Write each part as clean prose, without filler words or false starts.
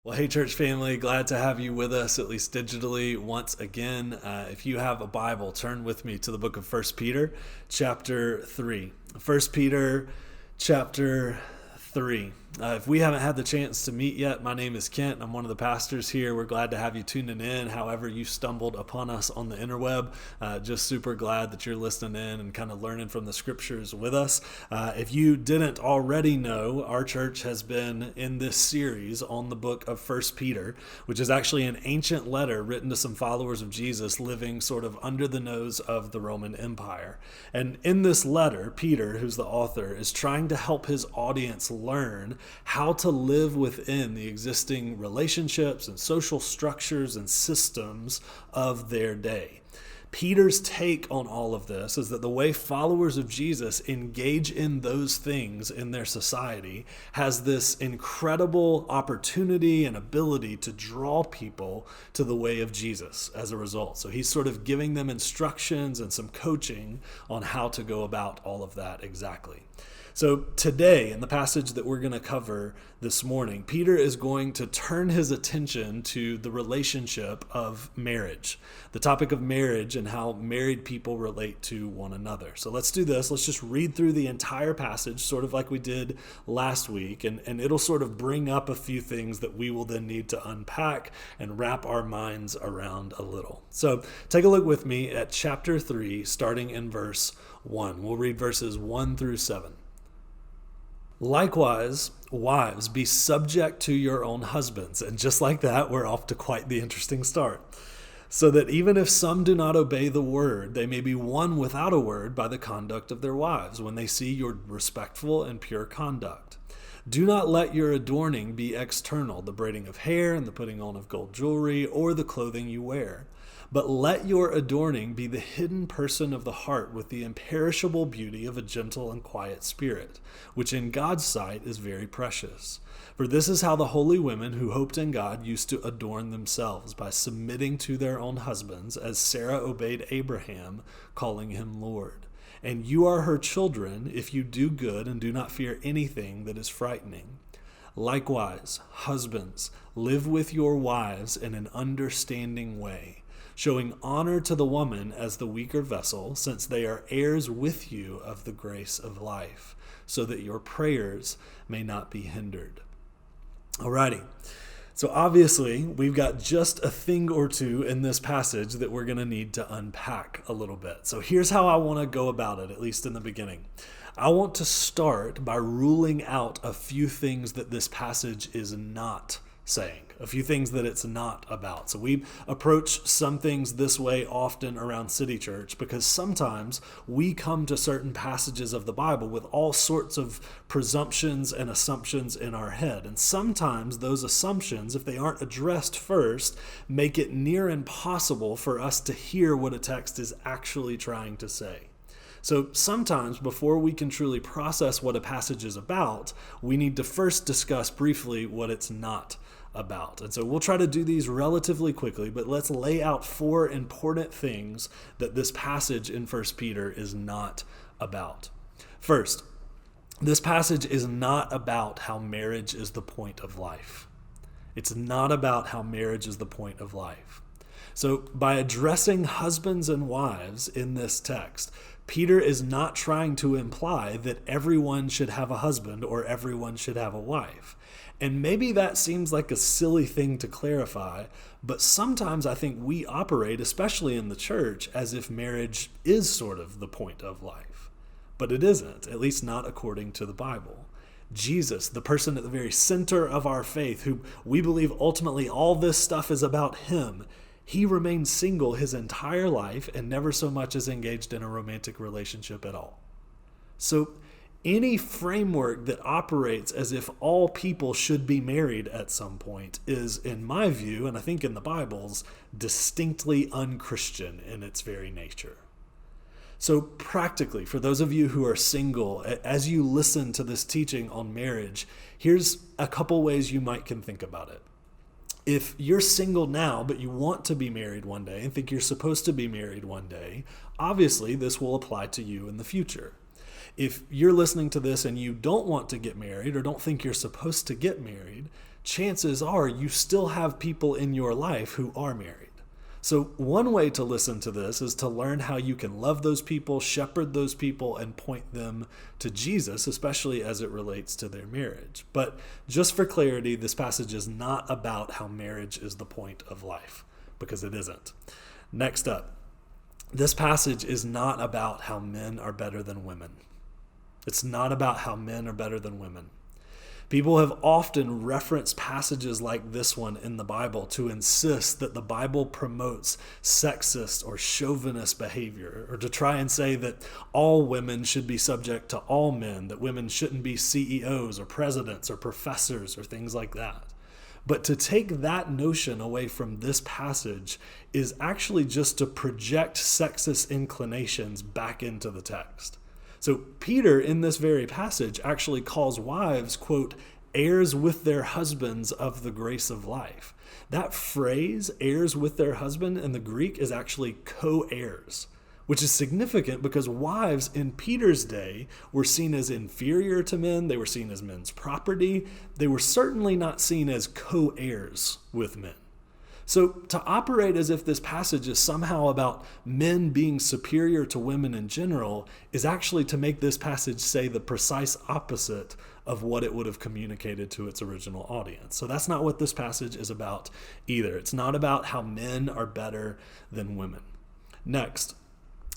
Well, hey, church family, glad to have you with us, at least digitally, once again. If you have a Bible, turn with me to the book of First Peter, chapter 3. First Peter, chapter 3. If we haven't had the chance to meet yet, my name is Kent. I'm one of the pastors here. We're glad to have you tuning in, however you stumbled upon us on the interweb. Just super glad that you're listening in and kind of learning from the scriptures with us. If you didn't already know, our church has been in this series on the book of First Peter, which is actually an ancient letter written to some followers of Jesus living sort of under the nose of the Roman Empire. And in this letter, Peter, who's the author, is trying to help his audience learn how to live within the existing relationships and social structures and systems of their day. Peter's take on all of this is that the way followers of Jesus engage in those things in their society has this incredible opportunity and ability to draw people to the way of Jesus as a result. So he's sort of giving them instructions and some coaching on how to go about all of that exactly. So today, in the passage that we're going to cover this morning, Peter is going to turn his attention to the relationship of marriage, the topic of marriage and how married people relate to one another. So let's do this. Let's just read through the entire passage, sort of like we did last week, and it'll sort of bring up a few things that we will then need to unpack and wrap our minds around a little. So take a look with me at chapter 3, starting in verse 1. We'll read verses 1 through 7. Likewise, wives, be subject to your own husbands. And just like that, we're off to quite the interesting start. So that even if some do not obey the word, they may be won without a word by the conduct of their wives, when they see your respectful and pure conduct. Do not let your adorning be external, the braiding of hair and the putting on of gold jewelry, or the clothing you wear. But let your adorning be the hidden person of the heart with the imperishable beauty of a gentle and quiet spirit, which in God's sight is very precious. For this is how the holy women who hoped in God used to adorn themselves, by submitting to their own husbands, as Sarah obeyed Abraham, calling him Lord. And you are her children if you do good and do not fear anything that is frightening. Likewise, husbands, live with your wives in an understanding way, showing honor to the woman as the weaker vessel, since they are heirs with you of the grace of life, so that your prayers may not be hindered. Alrighty. So obviously, we've got just a thing or two in this passage that we're going to need to unpack a little bit. So here's how I want to go about it, at least in the beginning. I want to start by ruling out a few things that this passage is not saying, a few things that it's not about. So we approach some things this way often around City Church because sometimes we come to certain passages of the Bible with all sorts of presumptions and assumptions in our head. And sometimes those assumptions, if they aren't addressed first, make it near impossible for us to hear what a text is actually trying to say. So sometimes before we can truly process what a passage is about, we need to first discuss briefly what it's not about. And so we'll try to do these relatively quickly, but let's lay out 4 important things that this passage in 1 Peter is not about. First, this passage is not about how marriage is the point of life. It's not about how marriage is the point of life. So by addressing husbands and wives in this text, Peter is not trying to imply that everyone should have a husband or everyone should have a wife. And maybe that seems like a silly thing to clarify, but sometimes I think we operate, especially in the church, as if marriage is sort of the point of life. But it isn't, at least not according to the Bible. Jesus, the person at the very center of our faith, who we believe ultimately all this stuff is about him, he remained single his entire life and never so much as engaged in a romantic relationship at all. So any framework that operates as if all people should be married at some point is, in my view, and I think in the Bible's, distinctly unchristian in its very nature. So practically, for those of you who are single, as you listen to this teaching on marriage, here's a couple ways you can think about it. If you're single now, but you want to be married one day and think you're supposed to be married one day, obviously this will apply to you in the future. If you're listening to this and you don't want to get married or don't think you're supposed to get married, chances are you still have people in your life who are married. So one way to listen to this is to learn how you can love those people, shepherd those people, and point them to Jesus, especially as it relates to their marriage. But just for clarity, this passage is not about how marriage is the point of life, because it isn't. Next up, this passage is not about how men are better than women. It's not about how men are better than women. People have often referenced passages like this one in the Bible to insist that the Bible promotes sexist or chauvinist behavior, or to try and say that all women should be subject to all men, that women shouldn't be CEOs or presidents or professors or things like that. But to take that notion away from this passage is actually just to project sexist inclinations back into the text. So Peter, in this very passage, actually calls wives, quote, heirs with their husbands of the grace of life. That phrase, heirs with their husband, in the Greek is actually co-heirs, which is significant because wives in Peter's day were seen as inferior to men. They were seen as men's property. They were certainly not seen as co-heirs with men. So to operate as if this passage is somehow about men being superior to women in general is actually to make this passage say the precise opposite of what it would have communicated to its original audience. So that's not what this passage is about either. It's not about how men are better than women. Next,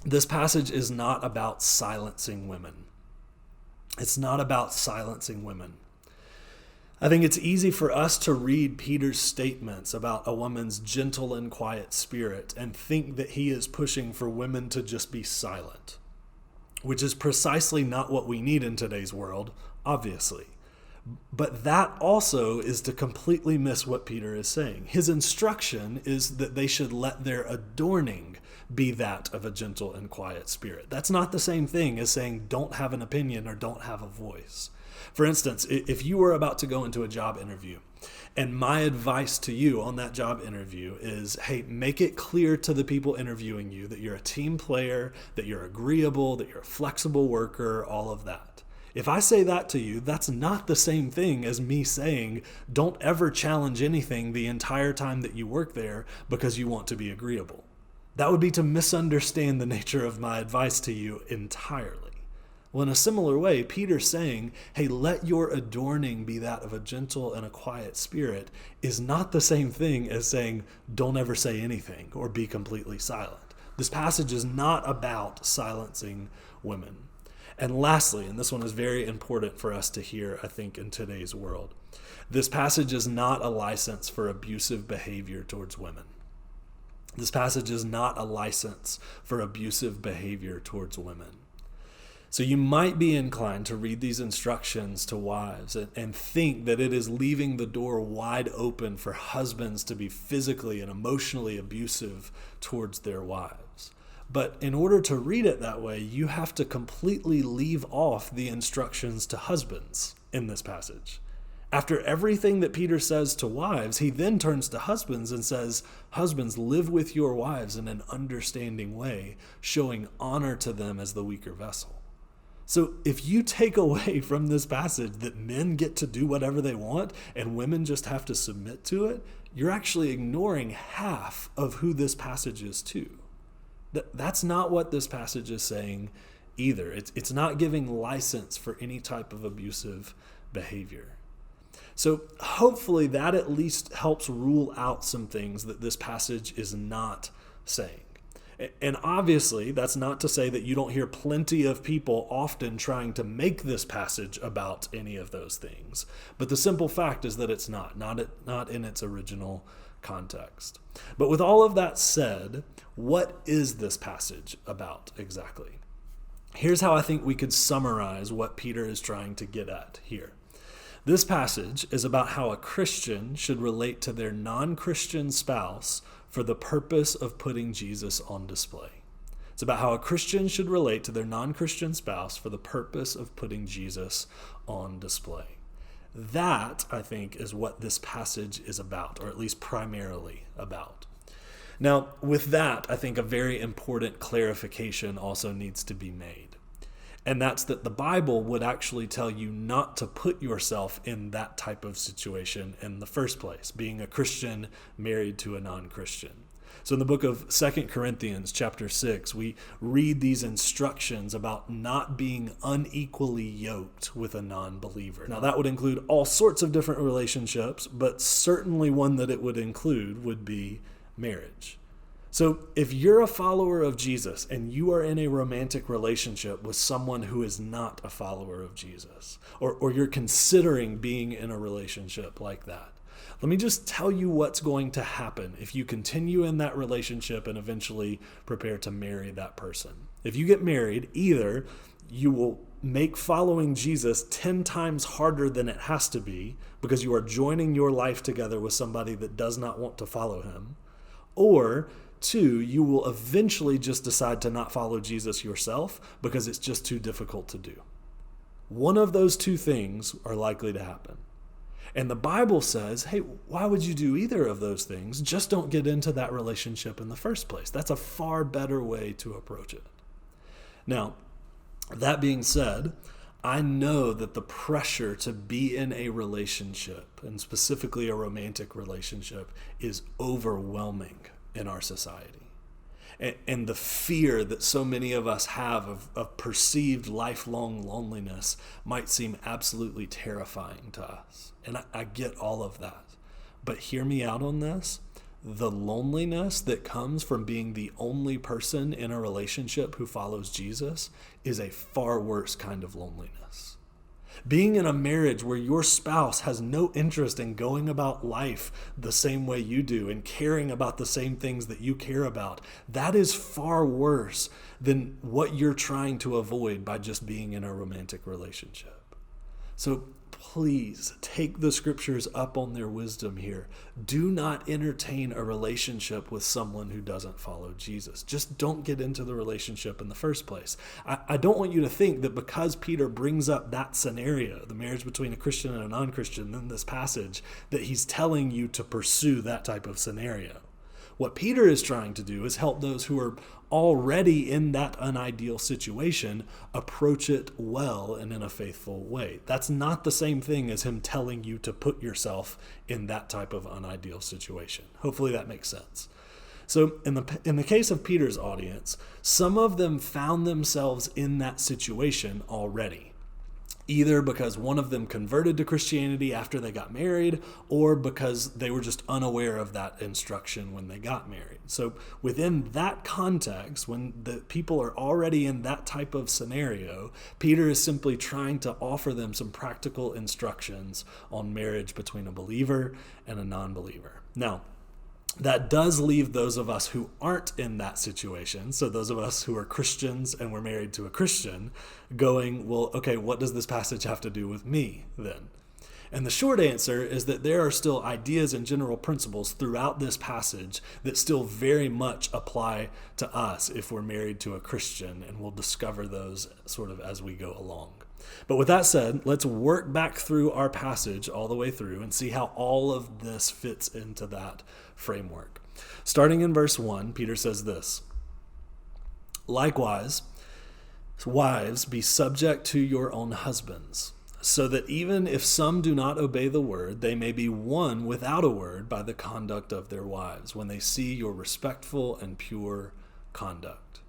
this passage is not about silencing women. It's not about silencing women. I think it's easy for us to read Peter's statements about a woman's gentle and quiet spirit and think that he is pushing for women to just be silent, which is precisely not what we need in today's world, obviously. But that also is to completely miss what Peter is saying. His instruction is that they should let their adorning be that of a gentle and quiet spirit. That's not the same thing as saying don't have an opinion or don't have a voice. For instance, if you were about to go into a job interview, and my advice to you on that job interview is, hey, make it clear to the people interviewing you that you're a team player, that you're agreeable, that you're a flexible worker, all of that. If I say that to you, that's not the same thing as me saying, don't ever challenge anything the entire time that you work there because you want to be agreeable. That would be to misunderstand the nature of my advice to you entirely. Well, in a similar way, Peter's saying, hey, let your adorning be that of a gentle and a quiet spirit is not the same thing as saying, don't ever say anything or be completely silent. This passage is not about silencing women. And lastly, and this one is very important for us to hear, I think, in today's world, this passage is not a license for abusive behavior towards women. This passage is not a license for abusive behavior towards women. So you might be inclined to read these instructions to wives and think that it is leaving the door wide open for husbands to be physically and emotionally abusive towards their wives. But in order to read it that way, you have to completely leave off the instructions to husbands in this passage. After everything that Peter says to wives, he then turns to husbands and says, husbands, live with your wives in an understanding way, showing honor to them as the weaker vessel. So if you take away from this passage that men get to do whatever they want and women just have to submit to it, you're actually ignoring half of who this passage is to. That's not what this passage is saying either. It's not giving license for any type of abusive behavior. So hopefully that at least helps rule out some things that this passage is not saying. And obviously, that's not to say that you don't hear plenty of people often trying to make this passage about any of those things. But the simple fact is that it's not in its original context. But with all of that said, what is this passage about exactly? Here's how I think we could summarize what Peter is trying to get at here. This passage is about how a Christian should relate to their non-Christian spouse for the purpose of putting Jesus on display. It's about how a Christian should relate to their non-Christian spouse for the purpose of putting Jesus on display. That, I think, is what this passage is about, or at least primarily about. Now, with that, I think a very important clarification also needs to be made. And that's that the Bible would actually tell you not to put yourself in that type of situation in the first place, being a Christian married to a non-Christian. So in the book of 2 Corinthians chapter 6, we read these instructions about not being unequally yoked with a non-believer. Now that would include all sorts of different relationships, but certainly one that it would include would be marriage. So if you're a follower of Jesus and you are in a romantic relationship with someone who is not a follower of Jesus, or you're considering being in a relationship like that, let me just tell you what's going to happen if you continue in that relationship and eventually prepare to marry that person. If you get married, either you will make following Jesus 10 times harder than it has to be because you are joining your life together with somebody that does not want to follow him, or 2, you will eventually just decide to not follow Jesus yourself because it's just too difficult to do. One of those two things are likely to happen. And the Bible says, hey, why would you do either of those things? Just don't get into that relationship in the first place. That's a far better way to approach it. Now, that being said, I know that the pressure to be in a relationship, and specifically a romantic relationship, is overwhelming in our society. And the fear that so many of us have of perceived lifelong loneliness might seem absolutely terrifying to us. And I get all of that. But hear me out on this. The loneliness that comes from being the only person in a relationship who follows Jesus is a far worse kind of loneliness. Being in a marriage where your spouse has no interest in going about life the same way you do and caring about the same things that you care about, that is far worse than what you're trying to avoid by just being in a romantic relationship. So please take the scriptures up on their wisdom here. Do not entertain a relationship with someone who doesn't follow Jesus. Just don't get into the relationship in the first place. I don't want you to think that because Peter brings up that scenario, the marriage between a Christian and a non-Christian in this passage, that he's telling you to pursue that type of scenario. What Peter is trying to do is help those who are already in that unideal situation approach it well and in a faithful way. That's not the same thing as him telling you to put yourself in that type of unideal situation. Hopefully that makes sense. So in the case of Peter's audience, some of them found themselves in that situation already. Either because one of them converted to Christianity after they got married, or because they were just unaware of that instruction when they got married. So within that context, when the people are already in that type of scenario, Peter is simply trying to offer them some practical instructions on marriage between a believer and a non-believer. Now, that does leave those of us who aren't in that situation, so those of us who are Christians and we're married to a Christian, going, well, okay, what does this passage have to do with me then? And the short answer is that there are still ideas and general principles throughout this passage that still very much apply to us if we're married to a Christian, and we'll discover those sort of as we go along. But with that said, let's work back through our passage all the way through and see how all of this fits into that framework. Starting in verse 1, Peter says this: "Likewise, wives, be subject to your own husbands, so that even if some do not obey the word, they may be won without a word by the conduct of their wives, when they see your respectful and pure conduct."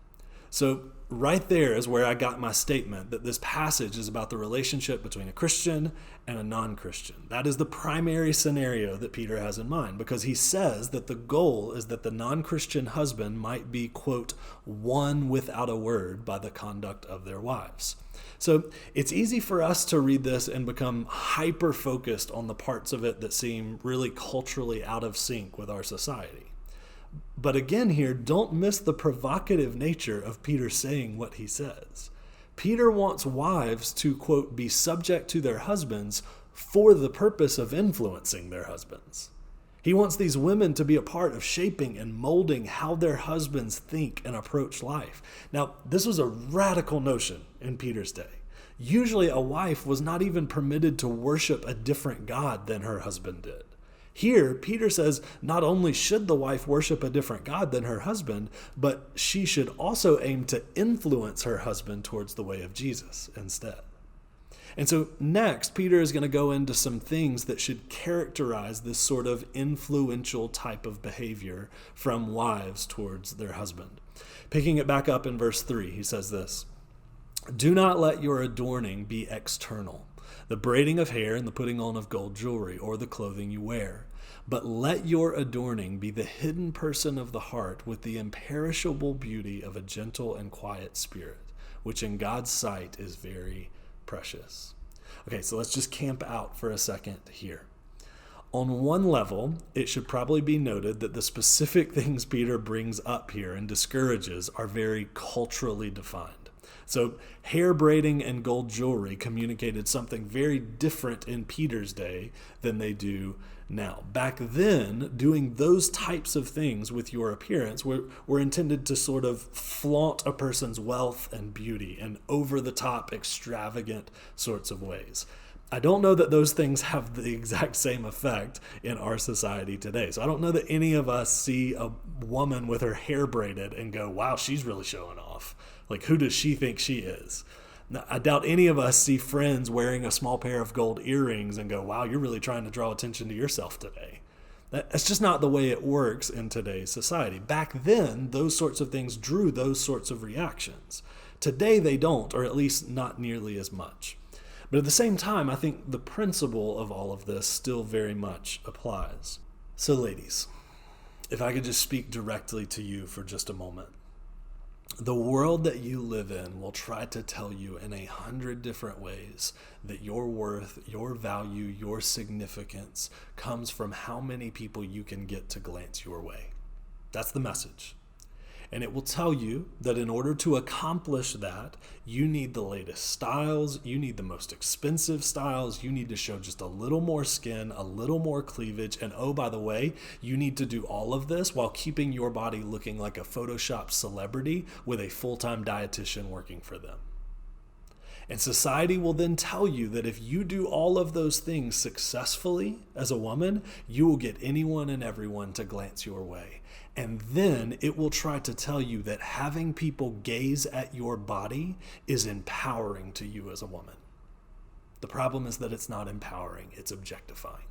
So right there is where I got my statement that this passage is about the relationship between a Christian and a non-Christian. That is the primary scenario that Peter has in mind, because he says that the goal is that the non-Christian husband might be, quote, won without a word by the conduct of their wives. So it's easy for us to read this and become hyper-focused on the parts of it that seem really culturally out of sync with our society. But again here, don't miss the provocative nature of Peter saying what he says. Peter wants wives to, quote, be subject to their husbands for the purpose of influencing their husbands. He wants these women to be a part of shaping and molding how their husbands think and approach life. Now, this was a radical notion in Peter's day. Usually a wife was not even permitted to worship a different god than her husband did. Here, Peter says not only should the wife worship a different God than her husband, but she should also aim to influence her husband towards the way of Jesus instead. And so next, Peter is going to go into some things that should characterize this sort of influential type of behavior from wives towards their husband. Picking it back up in verse 3, he says this: "Do not let your adorning be external, the braiding of hair and the putting on of gold jewelry, or the clothing you wear. But let your adorning be the hidden person of the heart with the imperishable beauty of a gentle and quiet spirit, which in God's sight is very precious." Okay, so let's just camp out for a second here. On one level, it should probably be noted that the specific things Peter brings up here and discourages are very culturally defined. So hair braiding and gold jewelry communicated something very different in Peter's day than they do now. Back then, doing those types of things with your appearance were intended to sort of flaunt a person's wealth and beauty in over-the-top, extravagant sorts of ways. I don't know that those things have the exact same effect in our society today. So I don't know that any of us see a woman with her hair braided and go, wow, she's really showing off. Like, who does she think she is? Now, I doubt any of us see friends wearing a small pair of gold earrings and go, wow, you're really trying to draw attention to yourself today. That's just not the way it works in today's society. Back then, those sorts of things drew those sorts of reactions. Today, they don't, or at least not nearly as much. But at the same time, I think the principle of all of this still very much applies. So ladies, if I could just speak directly to you for just a moment. The world that you live in will try to tell you in 100 different ways that your worth, your value, your significance comes from how many people you can get to glance your way. That's the message. And it will tell you that in order to accomplish that, you need the latest styles, you need the most expensive styles, you need to show just a little more skin, a little more cleavage, and oh, by the way, you need to do all of this while keeping your body looking like a Photoshopped celebrity with a full-time dietitian working for them. And society will then tell you that if you do all of those things successfully as a woman, you will get anyone and everyone to glance your way. And then it will try to tell you that having people gaze at your body is empowering to you as a woman. The problem is that it's not empowering, it's objectifying.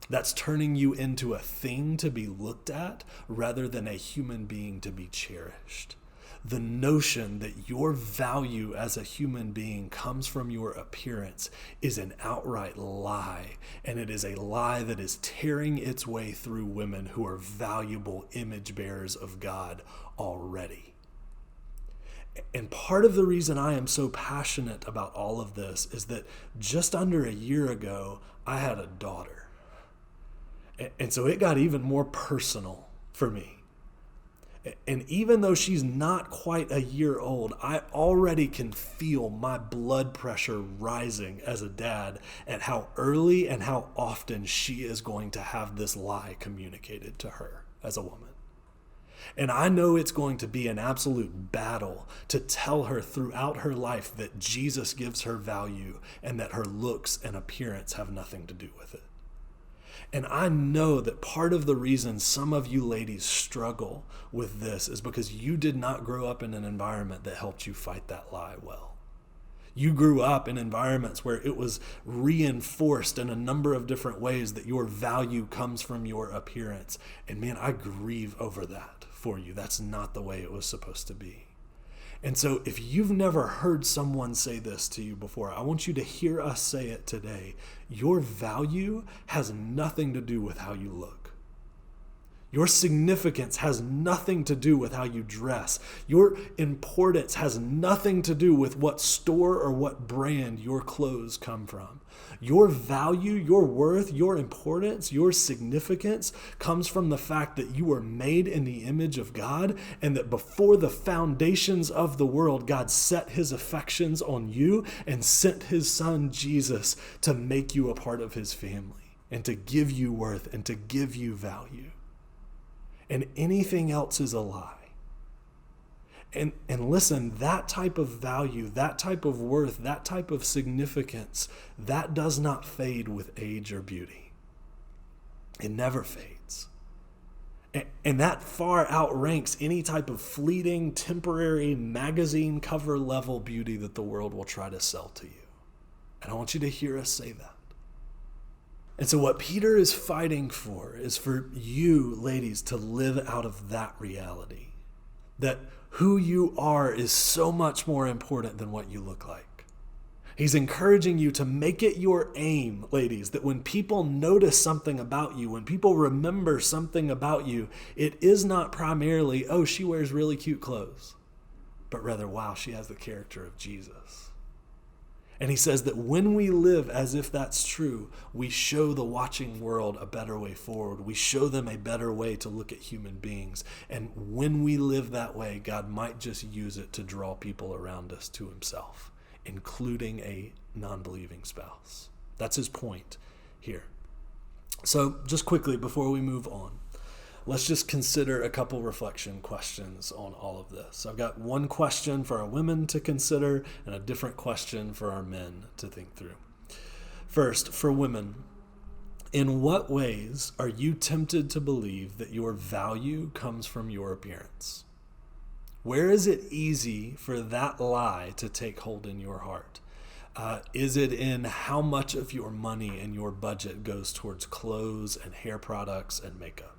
That's turning you into a thing to be looked at rather than a human being to be cherished. The notion that your value as a human being comes from your appearance is an outright lie, and it is a lie that is tearing its way through women who are valuable image bearers of God already. And part of the reason I am so passionate about all of this is that just under a year ago, I had a daughter. And so it got even more personal for me. And even though she's not quite a year old, I already can feel my blood pressure rising as a dad at how early and how often she is going to have this lie communicated to her as a woman. And I know it's going to be an absolute battle to tell her throughout her life that Jesus gives her value and that her looks and appearance have nothing to do with it. And I know that part of the reason some of you ladies struggle with this is because you did not grow up in an environment that helped you fight that lie well. You grew up in environments where it was reinforced in a number of different ways that your value comes from your appearance. And man, I grieve over that for you. That's not the way it was supposed to be. And so if you've never heard someone say this to you before, I want you to hear us say it today. Your value has nothing to do with how you look. Your significance has nothing to do with how you dress. Your importance has nothing to do with what store or what brand your clothes come from. Your value, your worth, your importance, your significance comes from the fact that you were made in the image of God and that before the foundations of the world, God set his affections on you and sent his son Jesus to make you a part of his family and to give you worth and to give you value. And anything else is a lie. And listen, that type of value, that type of worth, that type of significance, that does not fade with age or beauty. It never fades. And that far outranks any type of fleeting, temporary, magazine cover level beauty that the world will try to sell to you. And I want you to hear us say that. And so what Peter is fighting for is for you, ladies, to live out of that reality. That who you are is so much more important than what you look like. He's encouraging you to make it your aim, ladies, that when people notice something about you, when people remember something about you, it is not primarily, oh, she wears really cute clothes, but rather, wow, she has the character of Jesus. And he says that when we live as if that's true, we show the watching world a better way forward. We show them a better way to look at human beings. And when we live that way, God might just use it to draw people around us to himself, including a non-believing spouse. That's his point here. So just quickly before we move on, let's just consider a couple reflection questions on all of this. I've got one question for our women to consider and a different question for our men to think through. First, for women, in what ways are you tempted to believe that your value comes from your appearance? Where is it easy for that lie to take hold in your heart? Is it in how much of your money and your budget goes towards clothes and hair products and makeup?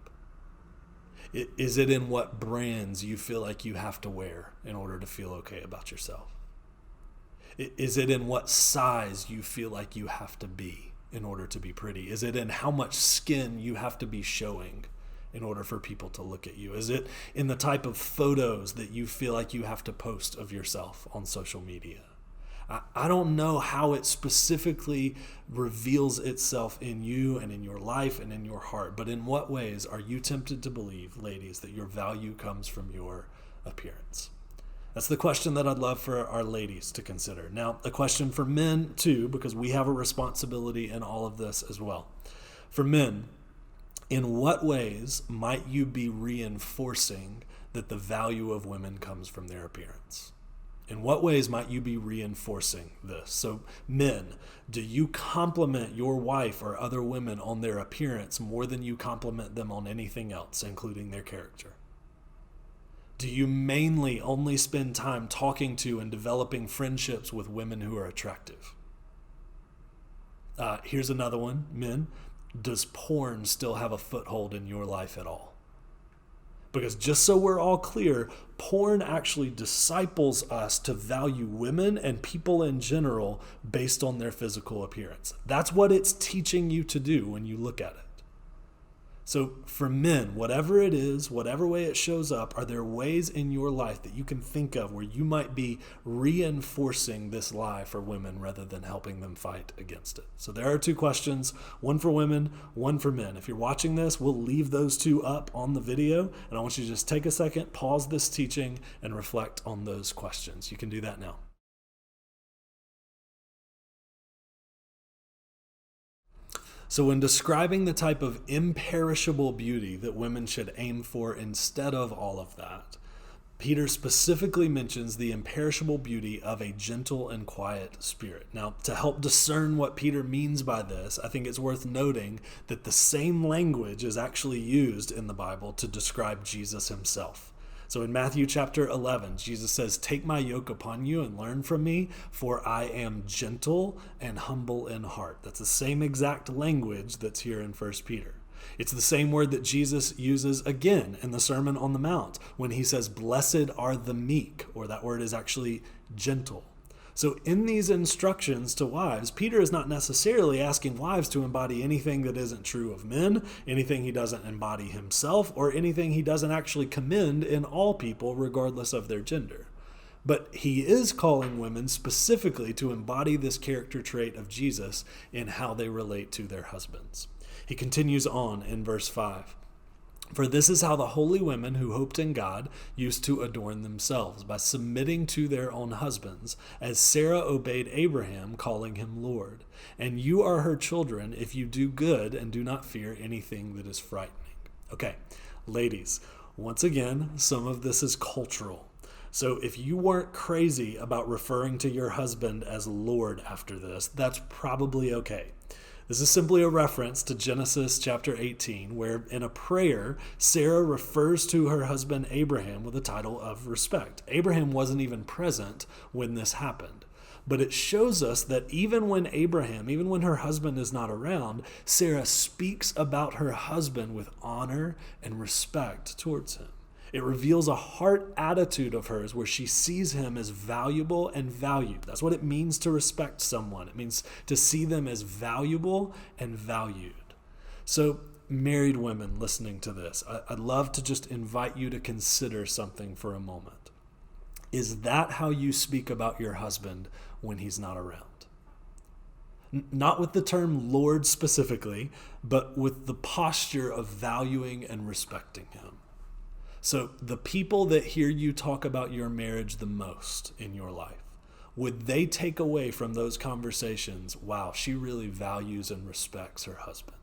Is it in what brands you feel like you have to wear in order to feel okay about yourself? Is it in what size you feel like you have to be in order to be pretty? Is it in how much skin you have to be showing in order for people to look at you? Is it in the type of photos that you feel like you have to post of yourself on social media? I don't know how it specifically reveals itself in you and in your life and in your heart, but in what ways are you tempted to believe, ladies, that your value comes from your appearance? That's the question that I'd love for our ladies to consider. Now, a question for men too, because we have a responsibility in all of this as well. For men, in what ways might you be reinforcing that the value of women comes from their appearance? In what ways might you be reinforcing this? So men, do you compliment your wife or other women on their appearance more than you compliment them on anything else, including their character? Do you mainly only spend time talking to and developing friendships with women who are attractive? Here's another one, men. Does porn still have a foothold in your life at all? Because just so we're all clear, porn actually disciples us to value women and people in general based on their physical appearance. That's what it's teaching you to do when you look at it. So for men, whatever it is, whatever way it shows up, are there ways in your life that you can think of where you might be reinforcing this lie for women rather than helping them fight against it? So there are two questions, one for women, one for men. If you're watching this, we'll leave those two up on the video, and I want you to just take a second, pause this teaching, and reflect on those questions. You can do that now. So when describing the type of imperishable beauty that women should aim for instead of all of that, Peter specifically mentions the imperishable beauty of a gentle and quiet spirit. Now, to help discern what Peter means by this, I think it's worth noting that the same language is actually used in the Bible to describe Jesus himself. So in Matthew chapter 11, Jesus says, "Take my yoke upon you and learn from me, for I am gentle and humble in heart." That's the same exact language that's here in 1 Peter. It's the same word that Jesus uses again in the Sermon on the Mount when he says, "Blessed are the meek," or that word is actually gentle. So in these instructions to wives, Peter is not necessarily asking wives to embody anything that isn't true of men, anything he doesn't embody himself, or anything he doesn't actually commend in all people, regardless of their gender. But he is calling women specifically to embody this character trait of Jesus in how they relate to their husbands. He continues on in verse 5. "For this is how the holy women who hoped in God used to adorn themselves, by submitting to their own husbands, as Sarah obeyed Abraham, calling him Lord. And you are her children if you do good and do not fear anything that is frightening." Okay, ladies, once again, some of this is cultural. So if you weren't crazy about referring to your husband as Lord after this, that's probably okay. This is simply a reference to Genesis chapter 18, where in a prayer, Sarah refers to her husband Abraham with a title of respect. Abraham wasn't even present when this happened. But it shows us that even when her husband is not around, Sarah speaks about her husband with honor and respect towards him. It reveals a heart attitude of hers where she sees him as valuable and valued. That's what it means to respect someone. It means to see them as valuable and valued. So, married women listening to this, I'd love to just invite you to consider something for a moment. Is that how you speak about your husband when he's not around? Not with the term Lord specifically, but with the posture of valuing and respecting him. So the people that hear you talk about your marriage the most in your life, would they take away from those conversations, wow, she really values and respects her husband?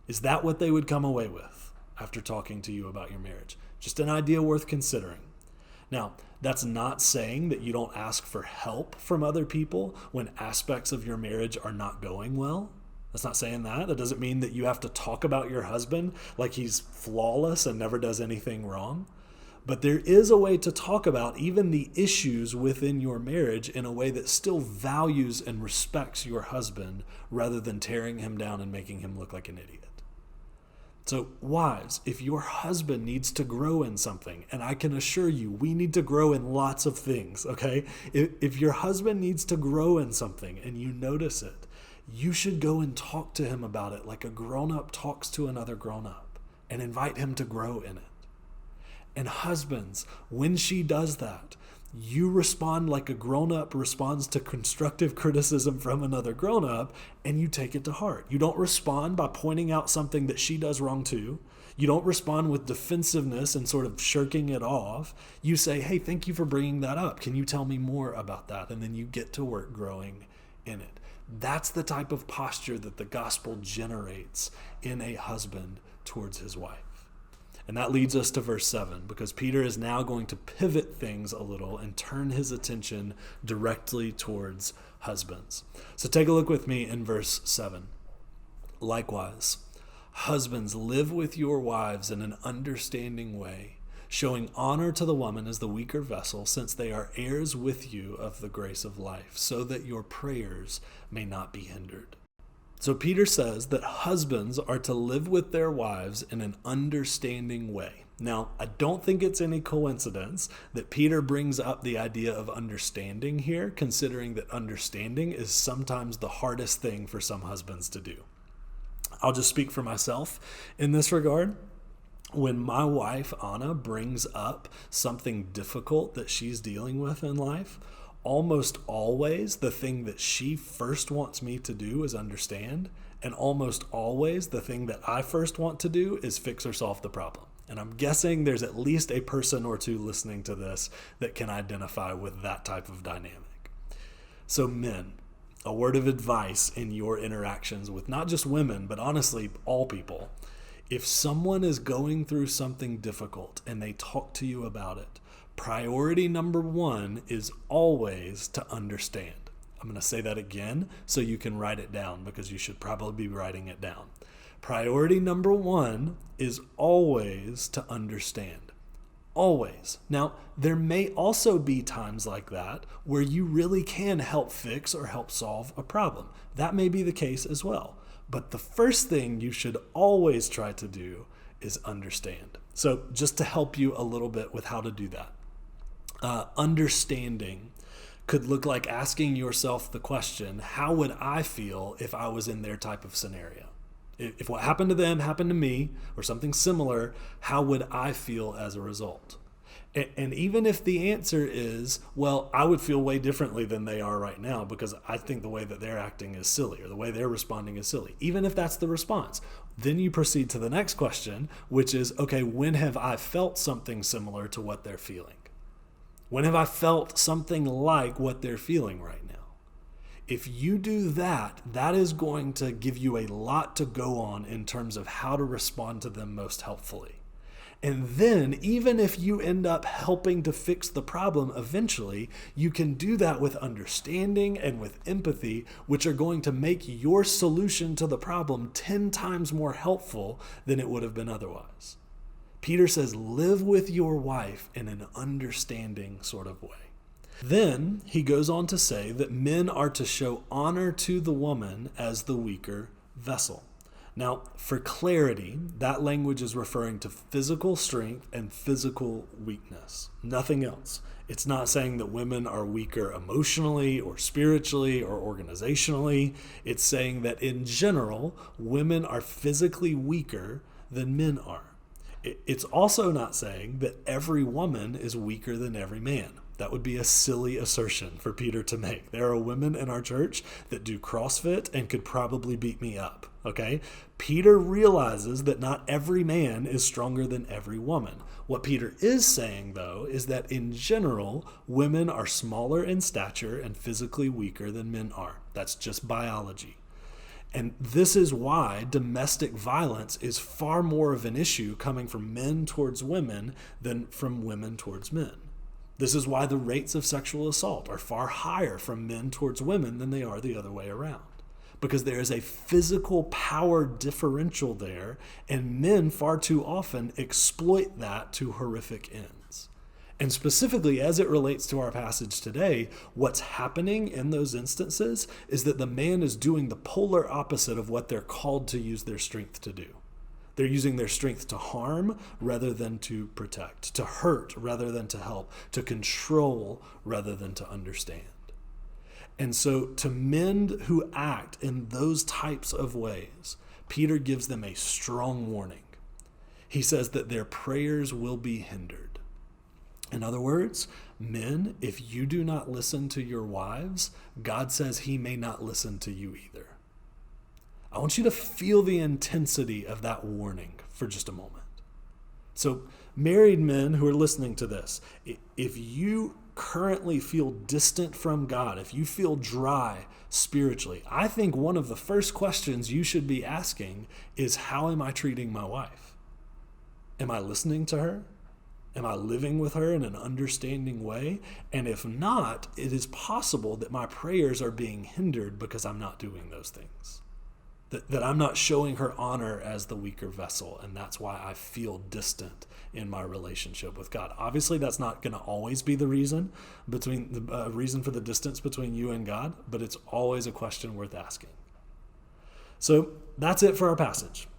Is that what they would come away with after talking to you about your marriage? Just an idea worth considering. Now, that's not saying that you don't ask for help from other people when aspects of your marriage are not going well. That's not saying that. That doesn't mean that you have to talk about your husband like he's flawless and never does anything wrong. But there is a way to talk about even the issues within your marriage in a way that still values and respects your husband rather than tearing him down and making him look like an idiot. So wives, if your husband needs to grow in something, and I can assure you, we need to grow in lots of things, okay? If your husband needs to grow in something and you notice it, you should go and talk to him about it like a grown-up talks to another grown-up and invite him to grow in it. And husbands, when she does that, you respond like a grown-up responds to constructive criticism from another grown-up, and you take it to heart. You don't respond by pointing out something that she does wrong too. You don't respond with defensiveness and sort of shirking it off. You say, hey, thank you for bringing that up. Can you tell me more about that? And then you get to work growing in it. That's the type of posture that the gospel generates in a husband towards his wife. And that leads us to verse 7, because Peter is now going to pivot things a little and turn his attention directly towards husbands. So take a look with me in verse 7. Likewise, husbands, live with your wives in an understanding way, showing honor to the woman as the weaker vessel, since they are heirs with you of the grace of life, so that your prayers may not be hindered. So Peter says that husbands are to live with their wives in an understanding way. Now, I don't think it's any coincidence that Peter brings up the idea of understanding here, considering that understanding is sometimes the hardest thing for some husbands to do. I'll just speak for myself in this regard. When my wife, Anna, brings up something difficult that she's dealing with in life, almost always the thing that she first wants me to do is understand, and almost always the thing that I first want to do is fix or solve the problem. And I'm guessing there's at least a person or two listening to this that can identify with that type of dynamic. So men, a word of advice in your interactions with not just women, but honestly all people. If someone is going through something difficult and they talk to you about it, priority number one is always to understand. I'm going to say that again so you can write it down, because you should probably be writing it down. Priority number one is always to understand. Always. Now, there may also be times like that where you really can help fix or help solve a problem. That may be the case as well. But the first thing you should always try to do is understand. So just to help you a little bit with how to do that. Understanding could look like asking yourself the question, how would I feel if I was in their type of scenario? If what happened to them happened to me or something similar, how would I feel as a result? And even if the answer is, well, I would feel way differently than they are right now because I think the way that they're acting is silly or the way they're responding is silly. Even if that's the response, then you proceed to the next question, which is, okay, when have I felt something similar to what they're feeling? When have I felt something like what they're feeling right now? If you do that, that is going to give you a lot to go on in terms of how to respond to them most helpfully. And then, even if you end up helping to fix the problem eventually, you can do that with understanding and with empathy, which are going to make your solution to the problem 10 times more helpful than it would have been otherwise. Peter says, live with your wife in an understanding sort of way. Then he goes on to say that men are to show honor to the woman as the weaker vessel. Now, for clarity, that language is referring to physical strength and physical weakness, nothing else. It's not saying that women are weaker emotionally or spiritually or organizationally. It's saying that in general, women are physically weaker than men are. It's also not saying that every woman is weaker than every man. That would be a silly assertion for Peter to make. There are women in our church that do CrossFit and could probably beat me up, okay? Peter realizes that not every man is stronger than every woman. What Peter is saying, though, is that in general, women are smaller in stature and physically weaker than men are. That's just biology. And this is why domestic violence is far more of an issue coming from men towards women than from women towards men. This is why the rates of sexual assault are far higher from men towards women than they are the other way around. Because there is a physical power differential there, and men far too often exploit that to horrific ends. And specifically, as it relates to our passage today, what's happening in those instances is that the man is doing the polar opposite of what they're called to use their strength to do. They're using their strength to harm rather than to protect, to hurt rather than to help, to control rather than to understand. And so to men who act in those types of ways, Peter gives them a strong warning. He says that their prayers will be hindered. In other words, men, if you do not listen to your wives, God says he may not listen to you either. I want you to feel the intensity of that warning for just a moment. So, married men who are listening to this, if you currently feel distant from God, if you feel dry spiritually, I think one of the first questions you should be asking is, how am I treating my wife? Am I listening to her? Am I living with her in an understanding way? And if not, it is possible that my prayers are being hindered because I'm not doing those things. That I'm not showing her honor as the weaker vessel, and that's why I feel distant in my relationship with God. Obviously, that's not going to always be the reason reason for the distance between you and God, but it's always a question worth asking. So that's it for our passage.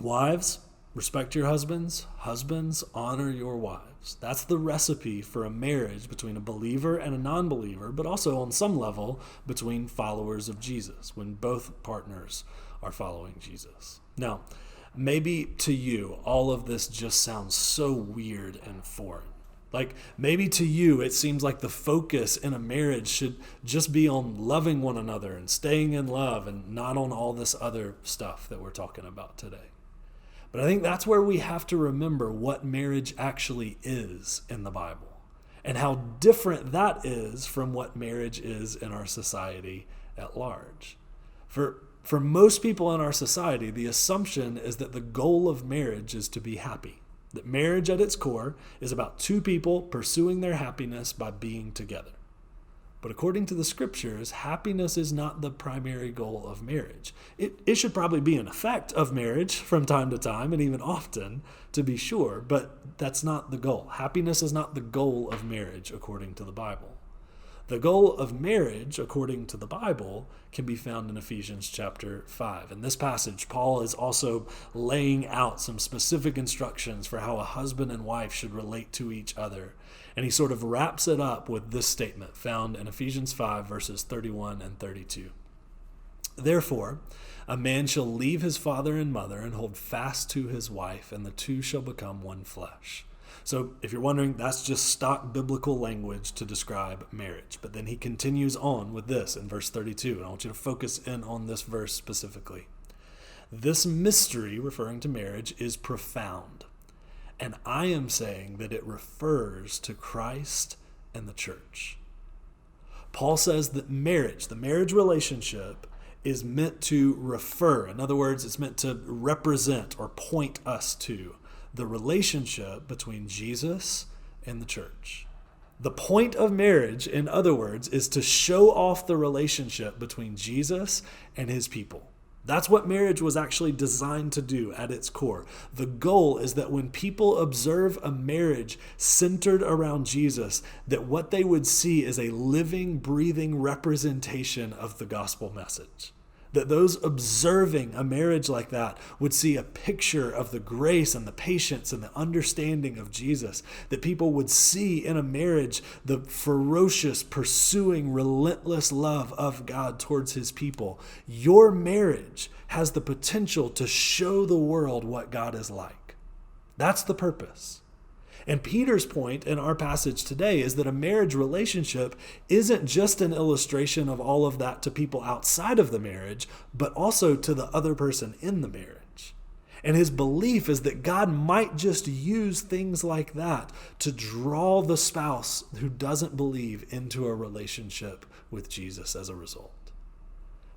Wives, respect your husbands. Husbands, honor your wives. That's the recipe for a marriage between a believer and a non-believer, but also on some level between followers of Jesus, when both partners are following Jesus. Now, maybe to you, all of this just sounds so weird and foreign. Like maybe to you, it seems like the focus in a marriage should just be on loving one another and staying in love and not on all this other stuff that we're talking about today. But I think that's where we have to remember what marriage actually is in the Bible and how different that is from what marriage is in our society at large. For most people in our society, the assumption is that the goal of marriage is to be happy. That marriage at its core is about two people pursuing their happiness by being together. But according to the scriptures, happiness is not the primary goal of marriage. It should probably be an effect of marriage from time to time and even often, to be sure, but that's not the goal. Happiness is not the goal of marriage according to the Bible. The goal of marriage, according to the Bible, can be found in Ephesians chapter 5. In this passage, Paul is also laying out some specific instructions for how a husband and wife should relate to each other. And he sort of wraps it up with this statement found in Ephesians 5, verses 31 and 32. Therefore, a man shall leave his father and mother and hold fast to his wife, and the two shall become one flesh. So if you're wondering, that's just stock biblical language to describe marriage. But then he continues on with this in verse 32. And I want you to focus in on this verse specifically. This mystery, referring to marriage, is profound. And I am saying that it refers to Christ and the church. Paul says that marriage, the marriage relationship, is meant to refer. In other words, it's meant to represent or point us to the relationship between Jesus and the church. The point of marriage, in other words, is to show off the relationship between Jesus and his people. That's what marriage was actually designed to do at its core. The goal is that when people observe a marriage centered around Jesus, that what they would see is a living, breathing representation of the gospel message. That those observing a marriage like that would see a picture of the grace and the patience and the understanding of Jesus. That people would see in a marriage the ferocious, pursuing, relentless love of God towards his people. Your marriage has the potential to show the world what God is like. That's the purpose. And Peter's point in our passage today is that a marriage relationship isn't just an illustration of all of that to people outside of the marriage, but also to the other person in the marriage. And his belief is that God might just use things like that to draw the spouse who doesn't believe into a relationship with Jesus as a result.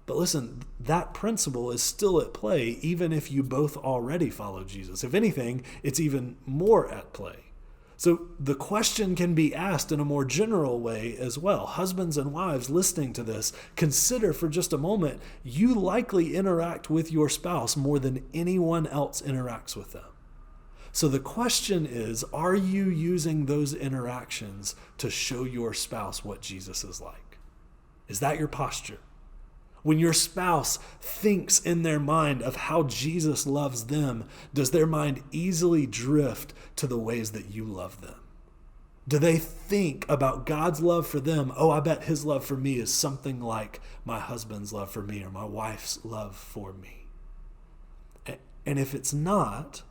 But listen, that principle is still at play even if you both already follow Jesus. If anything, it's even more at play. So the question can be asked in a more general way as well. Husbands and wives listening to this, consider for just a moment, you likely interact with your spouse more than anyone else interacts with them. So the question is, are you using those interactions to show your spouse what Jesus is like? Is that your posture? When your spouse thinks in their mind of how Jesus loves them, does their mind easily drift to the ways that you love them? Do they think about God's love for them? Oh, I bet his love for me is something like my husband's love for me or my wife's love for me. And if it's not,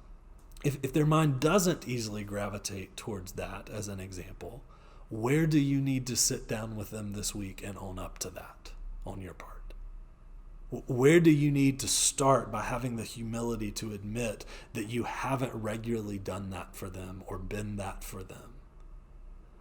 if their mind doesn't easily gravitate towards that as an example, where do you need to sit down with them this week and own up to that on your part? Where do you need to start by having the humility to admit that you haven't regularly done that for them or been that for them?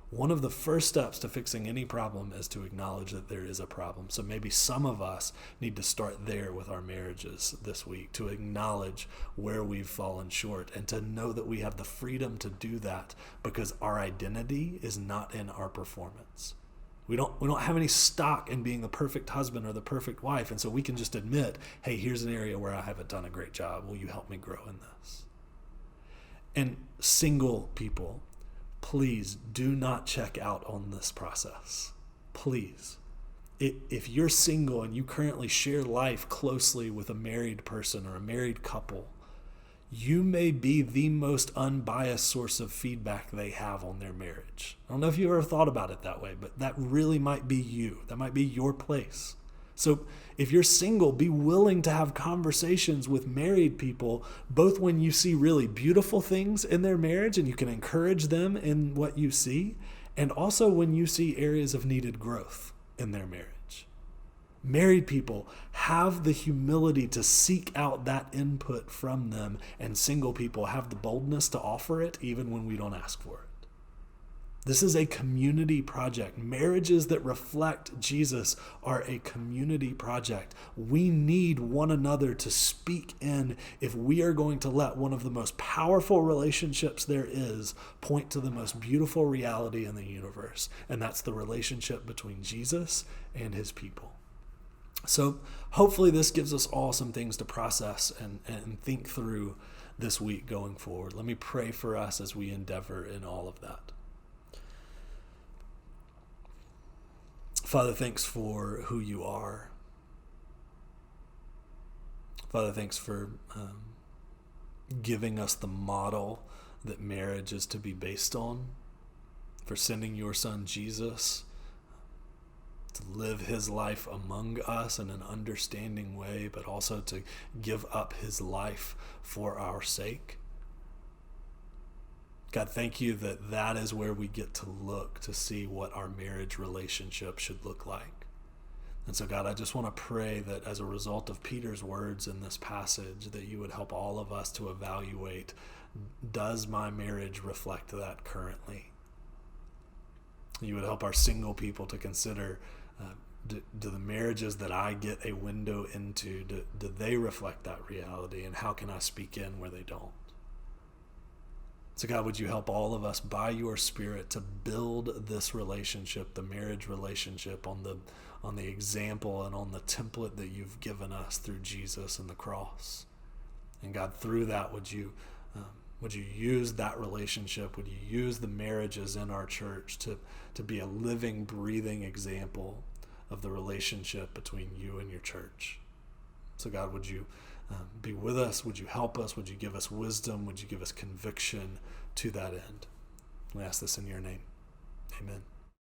One of the first steps to fixing any problem is to acknowledge that there is a problem. So maybe some of us need to start there with our marriages this week, to acknowledge where we've fallen short and to know that we have the freedom to do that because our identity is not in our performance. We don't have any stock in being the perfect husband or the perfect wife, and so we can just admit, hey, here's an area where I haven't done a great job. Will you help me grow in this? And single people, please do not check out on this process. Please. If you're single and you currently share life closely with a married person or a married couple, you may be the most unbiased source of feedback they have on their marriage. I don't know if you ever thought about it that way, but that really might be you. That might be your place. So if you're single, be willing to have conversations with married people, both when you see really beautiful things in their marriage and you can encourage them in what you see, and also when you see areas of needed growth in their marriage. Married people have the humility to seek out that input from them, and single people have the boldness to offer it even when we don't ask for it. This is a community project. Marriages that reflect Jesus are a community project. We need one another to speak in if we are going to let one of the most powerful relationships there is point to the most beautiful reality in the universe, and that's the relationship between Jesus and his people. So hopefully this gives us all some things to process and think through this week going forward. Let me pray for us as we endeavor in all of that. Father, thanks for who you are. Father, thanks for giving us the model that marriage is to be based on, for sending your son Jesus to live his life among us in an understanding way, but also to give up his life for our sake. God, thank you that that is where we get to look to see what our marriage relationship should look like. And so, God, I just want to pray that as a result of Peter's words in this passage, that you would help all of us to evaluate, does my marriage reflect that currently? You would help our single people to consider, do the marriages that I get a window into, do they reflect that reality? And how can I speak in where they don't? So God, would you help all of us by your Spirit to build this relationship, the marriage relationship, on the example and on the template that you've given us through Jesus and the cross. And God, through that, would you use that relationship? Would you use the marriages in our church to be a living, breathing example of the relationship between you and your church? So God, would you be with us? Would you help us? Would you give us wisdom? Would you give us conviction to that end? We ask this in your name. Amen.